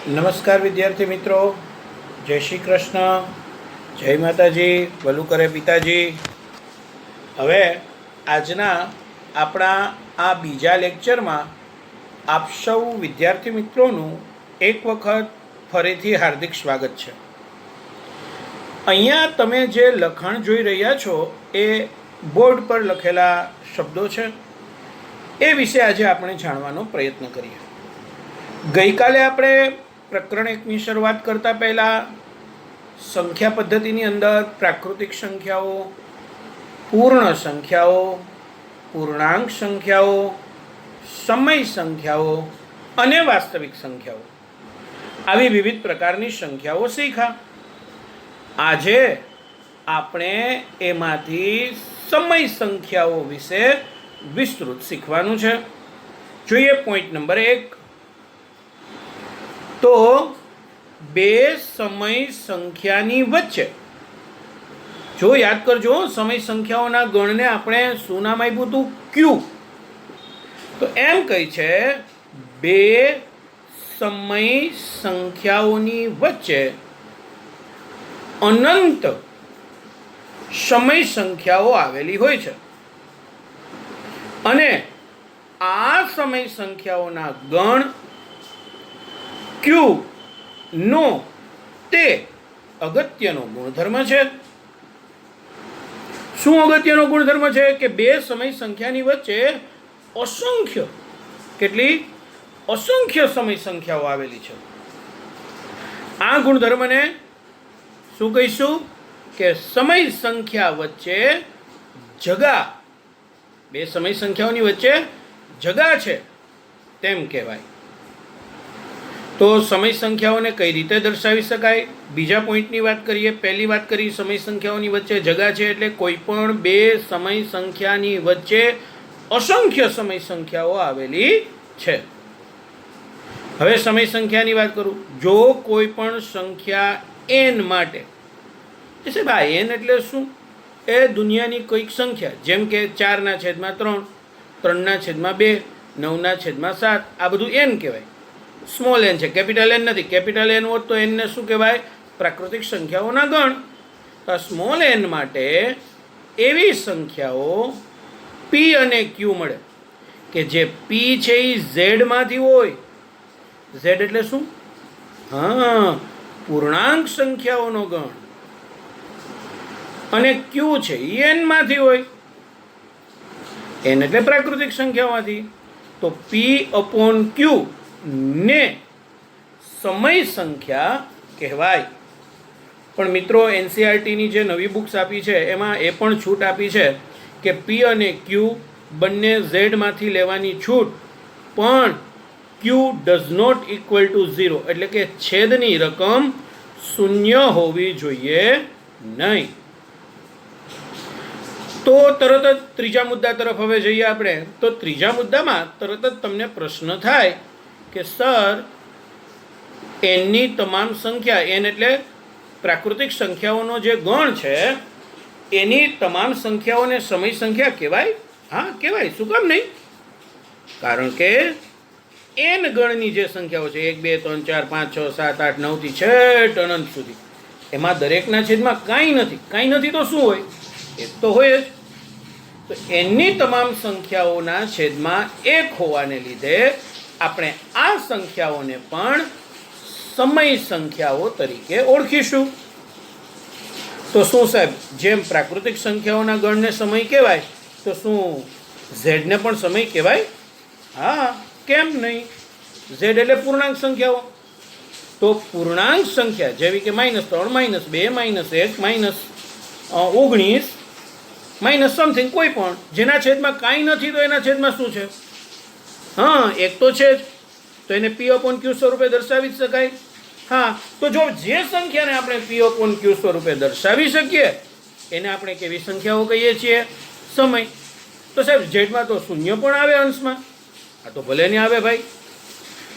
નમસ્કાર વિદ્યાર્થી મિત્રો, જય શ્રી કૃષ્ણ, જય માતાજી, ભલું કરે પિતાજી. હવે આજના આપણા આ બીજા લેક્ચરમાં આપ સૌ વિદ્યાર્થી મિત્રોનું એક વખત ફરીથી હાર્દિક સ્વાગત છે. અહીંયા તમે જે લખાણ જોઈ રહ્યા છો એ બોર્ડ પર લખેલા શબ્દો છે. એ વિશે આજે આપણે જાણવાનો પ્રયત્ન કરીએ. ગઈકાલે આપણે પ્રકરણ 1ની શરૂઆત કરતાં પહેલાં સંખ્યા પદ્ધતિની અંદર પ્રાકૃતિક સંખ્યાઓ, પૂર્ણ સંખ્યાઓ, પૂર્ણાંક સંખ્યાઓ, સમય સંખ્યાઓ અને વાસ્તવિક સંખ્યાઓ આવી વિવિધ પ્રકારની સંખ્યાઓ શીખ્યા. આજે આપણે એમાંથી સમય સંખ્યાઓ વિશે વિસ્તૃત શીખવાનું છે. જોઈએ પોઈન્ટ નંબર 1. તો બે સમય સંખ્યાની વચ્ચે, જો યાદ કરજો, સમય સંખ્યાઓના ગણને આપણે શું નામ આપ્યું હતું? ક્યુ. તો એમ કહે છે બે સમય સંખ્યાઓની વચ્ચે અનંત સમય સંખ્યાઓ આવેલી હોય છે અને આ સમય સંખ્યાઓના ગણ ક્યુ નો તે અગત્યનો ગુણધર્મ છે. શું અગત્યનો ગુણધર્મ છે? કે બે સમય સંખ્યાની વચ્ચે અસંખ્ય, કેટલી? અસંખ્ય સમય સંખ્યાઓ આવેલી છે. આ ગુણધર્મને શું કહીશું? કે સમય સંખ્યા વચ્ચે જગા, બે સમય સંખ્યાઓની વચ્ચે જગા છે તેમ કહેવાય. તો સમય સંખ્યાઓને કઈ રીતે દર્શાવી શકાય? બીજા પોઈન્ટની વાત કરીએ. પહેલી વાત કરી, સમય સંખ્યાઓની વચ્ચે જગા છે એટલે કોઈ પણ બે સમય સંખ્યાની વચ્ચે અસંખ્ય સમય સંખ્યાઓ આવેલી છે. હવે સમય સંખ્યાની વાત કરું. જો કોઈ પણ સંખ્યા n માટે, એટલે ભાઈ n એટલે શું? એ દુનિયાની કોઈક સંખ્યા, જેમ કે 4/3, 3/2, 9/7, આ બધું n કહેવાય. સ્મોલ n છે, કેપિટલ n નથી. કેપિટલ n હોત તો n ને શું કહેવાય? પ્રાકૃતિક સંખ્યાઓના ગણ. તો સ્મોલ n માટે એવી સંખ્યાઓ p અને q મળે કે જે p છે એ z માંથી હોય. z એટલે શું? હા, પૂર્ણાંક સંખ્યાઓનો ગણ. અને q છે એ n માંથી હોય. n એટલે પ્રાકૃતિક સંખ્યાઓમાંથી. તો p/q ને સમય સંખ્યા કહેવાય. પણ મિત્રો, એનસીઆરટીની જે નવી બુક્સ આપી છે એમાં એ પણ છૂટ આપી છે કે p અને q બંને z માંથી લેવાની છૂટ, પણ q does not equal to 0, એટલે કે છેદની રકમ 0 હોવી જોઈએ નહીં. તો તરત જ ત્રીજા મુદ્દા તરફ હવે જઈએ આપણે. તો ત્રીજા મુદ્દામાં તરત જ તમને પ્રશ્ન થાય કે સર, એનની તમામ સંખ્યા, એન એટલે પ્રાકૃતિક સંખ્યાઓનો જે ગણ છે, એની તમામ સંખ્યાઓને સમય સંખ્યા કહેવાય? હા, કહેવાય. શું કામ નહીં? કારણ કે એન ગણની જે સંખ્યાઓ છે, 1 2 3 4 5 6 7 8 9 થી છેટ અનંત સુધી, એમાં દરેકના છેદમાં કાંઈ નથી. કાંઈ નથી તો શું હોય? એક તો હોય જ. તો એનની તમામ સંખ્યાઓના છેદમાં એક હોવાને લીધે આપણે આ સંખ્યાઓને પણ સમય સંખ્યાઓ તરીકે ઓળખીશું. તો શું સાહેબ, જેમ પ્રાકૃતિક સંખ્યાઓના ગણને સમય કહેવાય, તો શું ઝેડને પણ સમય કહેવાય? હા, કેમ નહીં? ઝેડ એટલે પૂર્ણાંક સંખ્યાઓ. તો પૂર્ણાંક સંખ્યા જેવી કે -3, -2, -1, -19, માઇનસ સમથિંગ, કોઈ પણ જેના છેદમાં કાંઈ નથી, તો એના છેદમાં શું છે? હા, એક તો છે જ. તો એને p/q સ્વરૂપે દર્શાવી જ શકાય. હા, તો જો જે સંખ્યાને આપણે p/q સ્વરૂપે દર્શાવી શકીએ એને આપણે કેવી સંખ્યાઓ કહીએ છીએ? સમય. તો સાહેબ, ઝેડમાં તો શૂન્ય પણ આવે અંશમાં. આ તો ભલે નહીં આવે ભાઈ.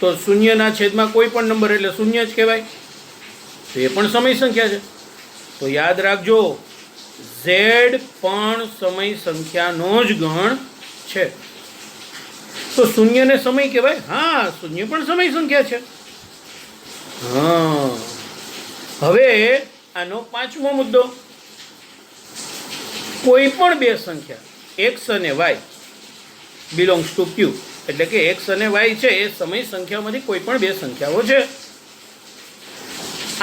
તો શૂન્યના છેદમાં કોઈ પણ નંબર એટલે શૂન્ય જ કહેવાય. તો એ પણ સમય સંખ્યા છે. તો યાદ રાખજો, ઝેડ પણ સમય સંખ્યાનો જ ગણ છે. તો શૂન્યને સમય કહેવાય? હા, શૂન્ય પણ સમય સંખ્યા છે. હા, હવે આનો પાંચમો મુદ્દો, કોઈ પણ બે સંખ્યા એક્સ અને વાય બિલોંગ્સ ટુ ક્યુ, એટલે કે એક્સ અને વાય છે એ સમય સંખ્યામાંથી કોઈ પણ બે સંખ્યાઓ છે.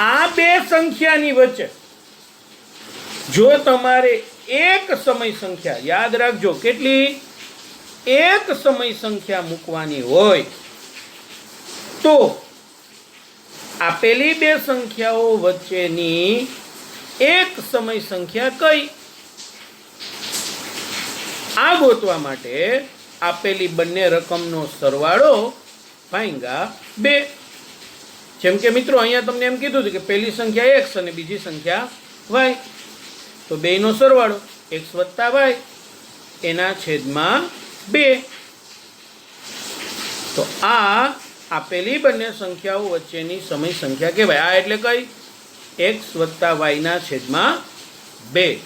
આ બે સંખ્યાની વચ્ચે જો તમારે એક સમય સંખ્યા, યાદ રાખજો કેટલી, એક સમય સંખ્યા મૂકવાની હોય તો આપેલી બે સંખ્યાઓ વચ્ચેની એક સમય સંખ્યા કઈ? આ ગોતવા માટે આપેલી બંને રકમનો સરવાળો ભાંગા 2. જેમ કે મિત્રો અહીંયા તમને એમ કીધું હતું કે પહેલી સંખ્યા x અને બીજી સંખ્યા y, તો બેયનો સરવાળો x વત્તા y એના છેદમાં 2. તો આ આપેલી બંને સંખ્યાઓ વચ્ચેની સમય સંખ્યા કહેવાય. આ એટલે કઈ? x વત્તા y ના છેદમાં 2.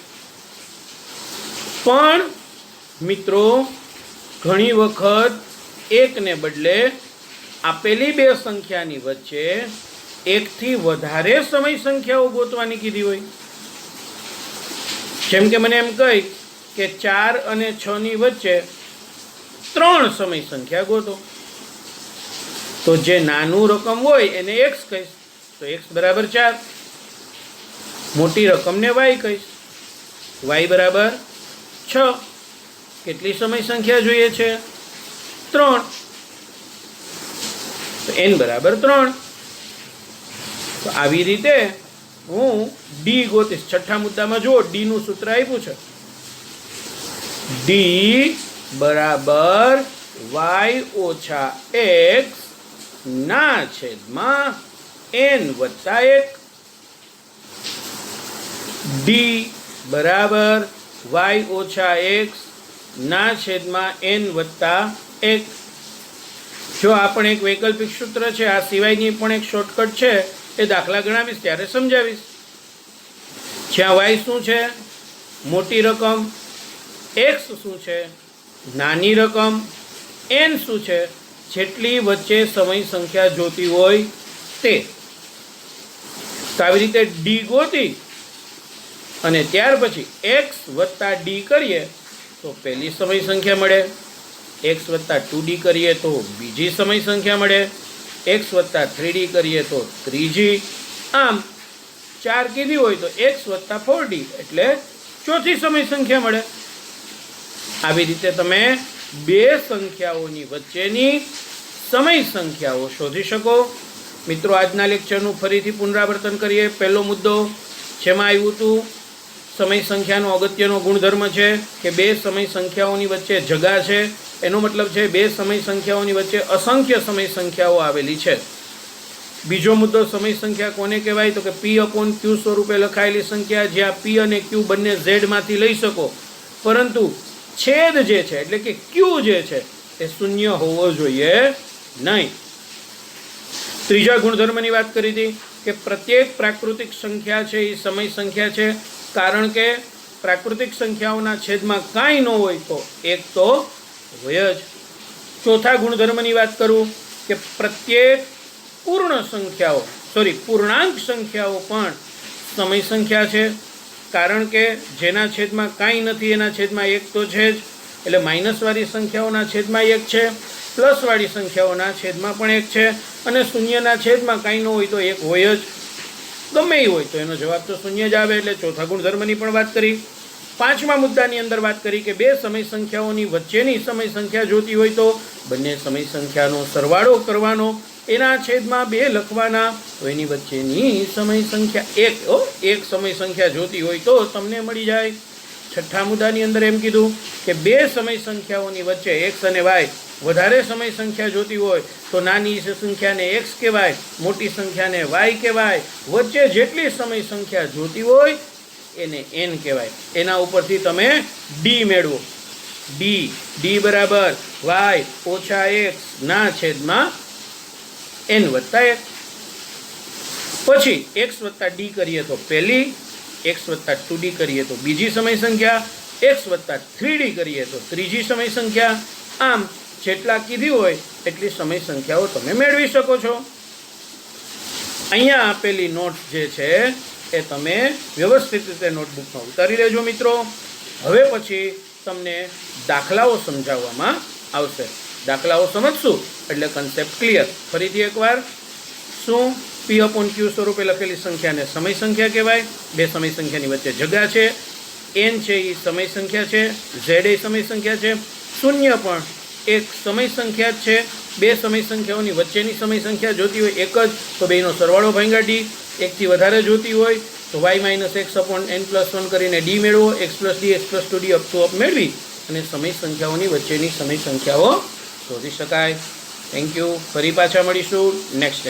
પણ મિત્રો ઘણી વખત એકને બદલે આપેલી બે સંખ્યાની વચ્ચે એકથી વધારે સમય સંખ્યાઓ ગોતવાની કીધી હોય. જેમ કે મને એમ કહી કે 4 અને 6 ની વચ્ચે 3 સમય સંખ્યા ગોતો, તો જે નાનું રકમ હોય એને x કહીશ, તો x બરાબર 4. મોટી રકમને y કહીશ, y બરાબર 6. કેટલી સમય સંખ્યા જોઈએ છે? 3. તો n બરાબર 3. તો આવી રીતે હું ડી ગોતીશ. છઠ્ઠા મુદ્દામાં જુઓ, ડી નું સૂત્ર આપ્યું છે, ડી બરાબર y ઓછા x ના છેદમાં n વત્તા 1. ડી બરાબર y ઓછા x ના છેદમાં n વત્તા 1. જો આ પણ એક વૈકલ્પિક સૂત્ર છે, આ સિવાયની પણ એક શોર્ટકટ છે, એ દાખલા ગણાવીશ ત્યારે સમજાવીશ. જ્યાં y શું છે? મોટી રકમ. x શું છે? નાની રકમ. n શું છે? જેટલી વચ્ચે સમય સંખ્યા જોતી હોય તે. તો આવી રીતે ડી ગોતી અને ત્યાર પછી x વત્તા ડી કરીએ તો પહેલી સમય સંખ્યા મળે, x વત્તા 2d કરીએ તો બીજી સમય સંખ્યા મળે, x વત્તા 3d કરીએ તો ત્રીજી. આમ 4 કીધી હોય તો x વત્તા 4d એટલે ચોથી સમય સંખ્યા મળે. આવી રીતે તમે બે સંખ્યાઓની વચ્ચેની સમય સંખ્યાઓ શોધી શકો. મિત્રો આજના લેક્ચરનું ફરીથી પુનરાવર્તન કરીએ. પહેલો મુદ્દો જેમાં આવ્યું હતું, સમય સંખ્યાનો અગત્યનો ગુણધર્મ છે કે બે સમય સંખ્યાઓની વચ્ચે જગા છે. એનો મતલબ છે બે સમય સંખ્યાઓની વચ્ચે અસંખ્ય સમય સંખ્યાઓ આવેલી છે. બીજો મુદ્દો, સમય સંખ્યા કોને કહેવાય? તો કે p/q સ્વરૂપે લખાયેલી સંખ્યા, જ્યાં p અને q બંને z માંથી લઈ શકો, પરંતુ છેદ જે છે એટલે કે q જે છે એ શૂન્ય હોવો જોઈએ નહીં. ત્રીજા ગુણધર્મની વાત કરી હતી કે પ્રત્યેક પ્રાકૃતિક સંખ્યા છે એ સમય સંખ્યા છે, કારણ કે પ્રાકૃતિક સંખ્યાઓના છેદમાં કાંઈ ન હોય તો એક તો હોય જ. ચોથા ગુણધર્મની વાત કરું કે પ્રત્યેક પૂર્ણાંક સંખ્યાઓ પણ સમય સંખ્યા છે, કારણ કે જેના છેદમાં કાંઈ નથી એના છેદમાં એક તો છે જ. એટલે માઇનસવાળી સંખ્યાઓના છેદમાં એક છે, પ્લસવાળી સંખ્યાઓના છેદમાં પણ એક છે, અને શૂન્યના છેદમાં કાંઈ ન હોય તો એક હોય જ. ગમે એ હોય તો એનો જવાબ તો શૂન્ય જ આવે. એટલે ચોથા ગુણધર્મની પણ વાત કરી. પાંચમા મુદ્દાની અંદર વાત કરી કે બે સમય સંખ્યાઓની વચ્ચેની સમય સંખ્યા જોતી હોય તો બંને સમય સંખ્યાનો સરવાળો કરવાનો, એના છેદમાં 2 લખવાના, તો એની વચ્ચેની સમય સંખ્યા એક સમય સંખ્યા જોતી હોય તો તમને મળી જાય. છઠ્ઠા મુદ્દાની અંદર એમ કીધું કે બે સમય સંખ્યાઓની વચ્ચે x અને y વધારે સમય સંખ્યા જોતી હોય તો નાની સંખ્યાને x કહેવાય, મોટી સંખ્યાને y કહેવાય. વચ્ચે જેટલી સમય સંખ્યા જોતી હોય એને n કહેવાય. એના ઉપરથી તમે d મેળવો. d બરાબર y ઓછા x ના છેદમાં n વત્તા 1. પછી x વત્તા d કરીએ તો પહેલી, x વત્તા 2d કરીએ તો બીજી સમય સંખ્યા, x વત્તા 3d કરીએ તો ત્રીજી સમય સંખ્યા. આમ જેટલા કીધી હોય એટલી સમય સંખ્યાઓ તમે મેળવી શકો છો. અહીંયા આપેલી નોટ્સ જે છે એ તમે વ્યવસ્થિત રીતે નોટબુકમાં ઉતારી લેજો મિત્રો. હવે પછી તમને દાખલાઓ સમજાવવામાં આવશે. દાખલાઓ સમજશું એટલે કન્સેપ્ટ ક્લિયર. ફરીથી એકવાર, શું P/Q સ્વરૂપે લખેલી સંખ્યાને સમય સંખ્યા કહેવાય? બે સમય સંખ્યાની વચ્ચે જગા છે. n છે એ સમય સંખ્યા છે, z એ સમય સંખ્યા છે, શૂન્ય પણ એક સમય સંખ્યા જ છે. બે સમય સંખ્યાઓની વચ્ચેની સમય સંખ્યા જોતી હોય એક જ તો બેનો સરવાળો ભાંગ્યા d. એકથી વધારે જોતી હોય તો y-x/n+1 કરીને d મેળવો, x+d x+2d up to up મેળવી અને સમય સંખ્યાઓની વચ્ચેની સમય સંખ્યાઓ શોધી શકાય. Thank you. ફરી પાછા મળીશું નેક્સ્ટ.